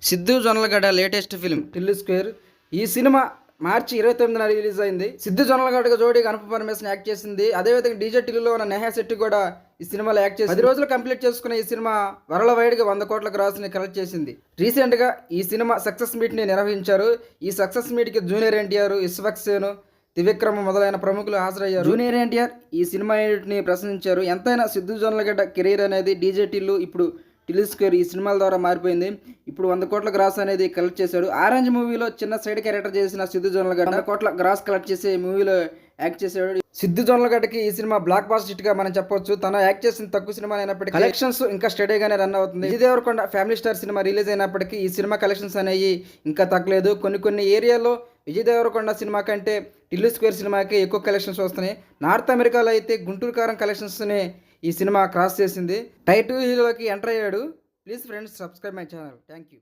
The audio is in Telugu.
Siddhu Jonnalagadda latest film Tillu square. ఈ సినిమా మార్చి 29న రిలీజ్ అయింది. సిద్ధు జొన్నలగడ్డకు జోడీగా అనుపమ పరమేశ్వరన్ యాక్ట్ చేసింది. అదేవిధంగా డీజే టిల్లులో ఉన్న నేహా శెట్టి కూడా ఈ సినిమాలో యాక్ట్ చేసింది. 10 రోజులు కంప్లీట్ చేసుకున్న ఈ సినిమా వరల్డ్ వైడ్గా 100 కోట్ల గ్రాస్ని కలెక్ట్ చేసింది. రీసెంట్గా ఈ సినిమా సక్సెస్ మీట్ని నిర్వహించారు. ఈ సక్సెస్ మీట్కి జూనియర్ ఎన్టీఆర్, విశ్వక్సేన్, త్రివిక్రమ్ మొదలైన ప్రముఖులు హాజరయ్యారు. జూనియర్ ఎన్టీఆర్ ఈ సినిమా యూనిట్ని ప్రశంసించారు. ఎంతైనా సిద్ధు జొన్నలగడ్డ కెరీర్ అనేది డీజే టిల్లు, ఇప్పుడు టిల్లు స్క్వేర్ ఈ సినిమాల ద్వారా మారిపోయింది. ఇప్పుడు 100 కోట్ల గ్రాస్ అనేది కలెక్ట్ చేశాడు. ఆరెంజ్ మూవీలో చిన్న సైడ్ క్యారెక్టర్ చేసిన సిద్ధు జొన్నలగడ్డ 100 కోట్ల గ్రాస్ కలెక్ట్ చేసి మూవీలో యాక్ట్ చేశాడు. సిద్ధు జొన్నలగడ్డకి ఈ సినిమా బ్లాక్ బాస్టర్ హిట్ గా మనం చెప్పొచ్చు. తను యాక్ట్ చేసిన తక్కువ సినిమా అయినప్పటికీ కలెక్షన్స్ ఇంకా స్టడీగానే రన్ అవుతుంది. Vijay Deverakonda family star cinema release అయినప్పటికీ ఈ సినిమా కలెక్షన్స్ అనేవి ఇంకా తగ్గలేదు. కొన్ని ఏరియాలో విజయ్ దేవరకొండ సినిమా కంటే టిల్లు స్క్వేర్ సినిమాకి ఎక్కువ కలెక్షన్స్ వస్తున్నాయి. నార్త్ అమెరికాలో అయితే గుంటూరు కారం కలెక్షన్స్ని ఈ సినిమా క్రాస్ చేసింది. టైటిల్ హీరోకి ఎంటర్ అయ్యాడు. Please friends, subscribe my channel. Thank you.